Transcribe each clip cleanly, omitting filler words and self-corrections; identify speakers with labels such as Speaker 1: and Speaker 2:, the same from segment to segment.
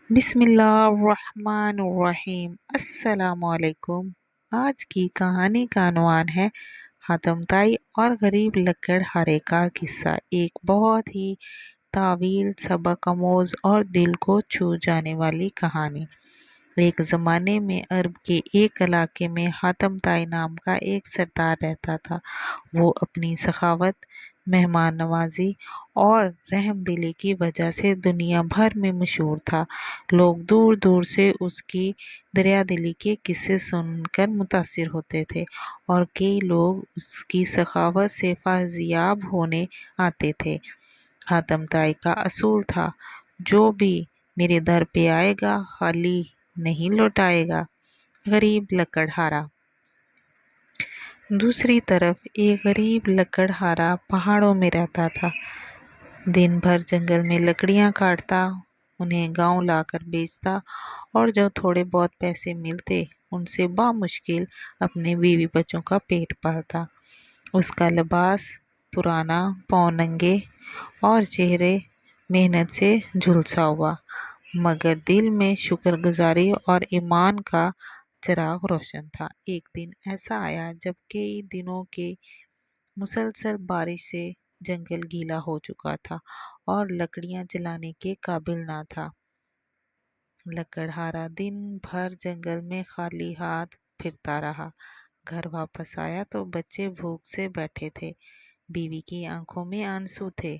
Speaker 1: بسم اللہ الرحمن الرحیم۔ السلام علیکم۔ آج کی کہانی کا عنوان ہے حاتم طائی اور غریب لکڑہارے کا قصہ۔ ایک بہت ہی طویل، سبق آموز اور دل کو چھو جانے والی کہانی۔ ایک زمانے میں عرب کے ایک علاقے میں حاتم طائی نام کا ایک سردار رہتا تھا۔ وہ اپنی سخاوت، مہمان نوازی اور رحم دلی کی وجہ سے دنیا بھر میں مشہور تھا۔ لوگ دور دور سے اس کی دریا دلی کے قصے سن کر متاثر ہوتے تھے، اور کئی لوگ اس کی سخاوت سے فیضیاب ہونے آتے تھے۔ حاتم طائی کا اصول تھا، جو بھی میرے در پہ آئے گا خالی نہیں لوٹائے گا۔ غریب لکڑہارا۔ دوسری طرف ایک غریب لکڑہارا پہاڑوں میں رہتا تھا۔ دن بھر جنگل میں لکڑیاں کاٹتا، انہیں گاؤں لا کر بیچتا، اور جو تھوڑے بہت پیسے ملتے ان سے بامشکل اپنے بیوی بچوں کا پیٹ پالتا۔ اس کا لباس پرانا، پاؤں ننگے اور چہرے محنت سے جھلسا ہوا، مگر دل میں شکر گزاری اور ایمان کا چراغ روشن تھا۔ ایک دن ایسا آیا جب کئی دنوں کے مسلسل بارش سے جنگل گیلا ہو چکا تھا اور لکڑیاں جلانے کے قابل نہ تھا۔ لکڑہارا دن بھر جنگل میں خالی ہاتھ پھرتا رہا۔ گھر واپس آیا تو بچے بھوک سے بیٹھے تھے، بیوی کی آنکھوں میں آنسو تھے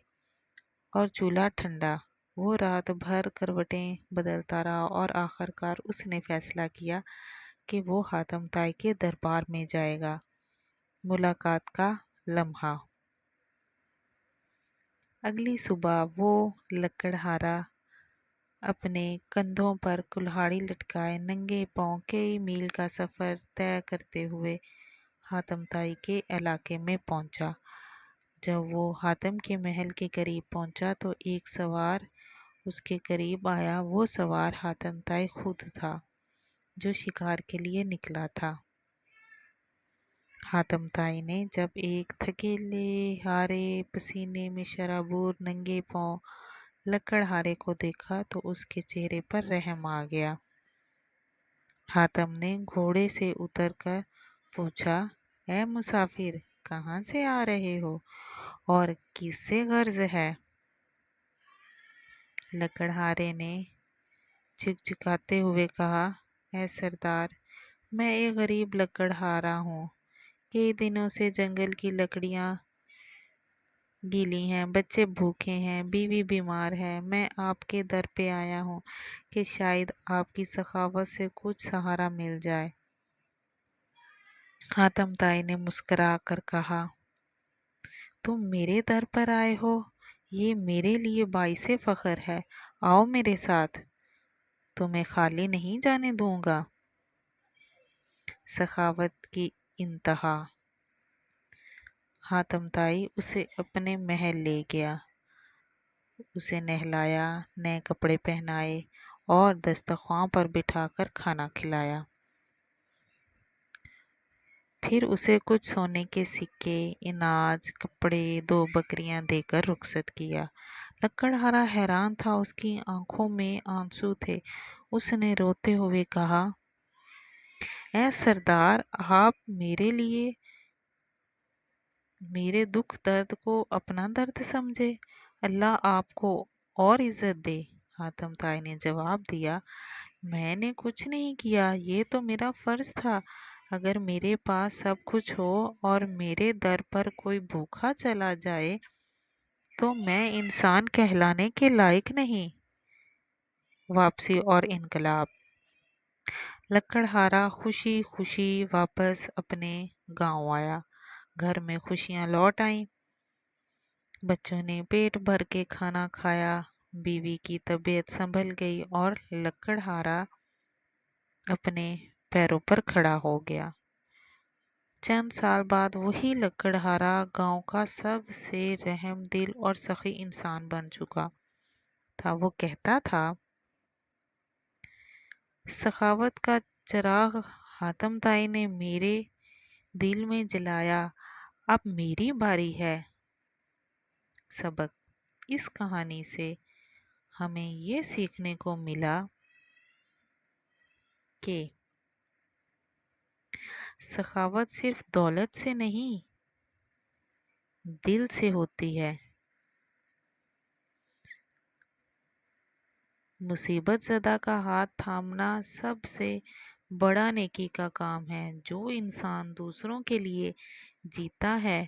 Speaker 1: اور چولہا ٹھنڈا۔ وہ رات بھر کروٹیں بدلتا رہا اور آخرکار اس نے فیصلہ کیا کہ وہ حاتم طائی کے دربار میں جائے گا۔ ملاقات کا لمحہ۔ اگلی صبح وہ لکڑہارا اپنے کندھوں پر کلہاڑی لٹکائے ننگے پاؤں کئی میل کا سفر طے کرتے ہوئے حاتم طائی کے علاقے میں پہنچا۔ جب وہ حاتم کے محل کے قریب پہنچا تو ایک سوار اس کے قریب آیا۔ وہ سوار حاتم طائی خود تھا، جو شکار کے لیے نکلا تھا۔ حاتم طائی نے جب ایک تھکیلے، ہارے، پسینے میں شرابور، ننگے پاؤں لکڑہارے کو دیکھا تو اس کے چہرے پر رحم آ گیا۔ حاتم نے گھوڑے سے اتر کر پوچھا، اے مسافر، کہاں سے آ رہے ہو اور کس سے غرض ہے؟ لکڑہارے نے جھکجھکاتے ہوئے کہا، اے سردار، میں ایک غریب لکڑہارا ہوں۔ کئی دنوں سے جنگل کی لکڑیاں گیلی ہیں، بچے بھوکے ہیں، بیوی بیمار ہے۔ میں آپ کے در پہ آیا ہوں کہ شاید آپ کی سخاوت سے کچھ سہارا مل جائے۔ حاتم طائی نے مسکرا کر کہا، تم میرے در پر آئے ہو، یہ میرے لیے باعث فخر ہے۔ آؤ میرے ساتھ، تمہیں خالی نہیں جانے دوں گا۔ سخاوت کی انتہا۔ حاتم طائی اسے اپنے محل لے گیا، اسے نہلایا، نئے کپڑے پہنائے اور دسترخوان پر بٹھا کر کھانا کھلایا۔ پھر اسے کچھ سونے کے سکے، اناج، کپڑے، 2 بکریاں دے کر رخصت کیا۔ لکڑہارا حیران تھا، اس کی آنکھوں میں آنسو تھے۔ اس نے روتے ہوئے کہا، اے سردار، آپ میرے لیے میرے دکھ درد کو اپنا درد سمجھے، اللہ آپ کو اور عزت دے۔ حاتم طائی نے جواب دیا، میں نے کچھ نہیں کیا، یہ تو میرا فرض تھا۔ اگر میرے پاس سب کچھ ہو اور میرے در پر کوئی بھوکا چلا جائے تو میں انسان کہلانے کے لائق نہیں۔ واپسی اور انقلاب۔ لکڑہارا خوشی خوشی واپس اپنے گاؤں آیا۔ گھر میں خوشیاں لوٹ آئیں، بچوں نے پیٹ بھر کے کھانا کھایا، بیوی کی طبیعت سنبھل گئی اور لکڑہارا اپنے پیروں پر کھڑا ہو گیا۔ چند سال بعد وہی لکڑہارا گاؤں کا سب سے رحم دل اور سخی انسان بن چکا تھا۔ وہ کہتا تھا، سخاوت کا چراغ حاتم طائی نے میرے دل میں جلایا، اب میری باری ہے۔ سبق: اس کہانی سے ہمیں یہ سیکھنے کو ملا کہ سخاوت صرف دولت سے نہیں، دل سے ہوتی ہے۔ مصیبت زدہ کا ہاتھ تھامنا سب سے بڑا نیکی کا کام ہے۔ جو انسان دوسروں کے لیے جیتا ہے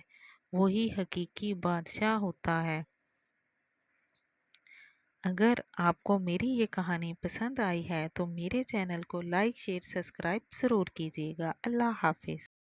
Speaker 1: وہی حقیقی بادشاہ ہوتا ہے۔ اگر آپ کو میری یہ کہانی پسند آئی ہے تو میرے چینل کو لائک، شیئر، سبسکرائب ضرور کیجیے گا۔ اللہ حافظ۔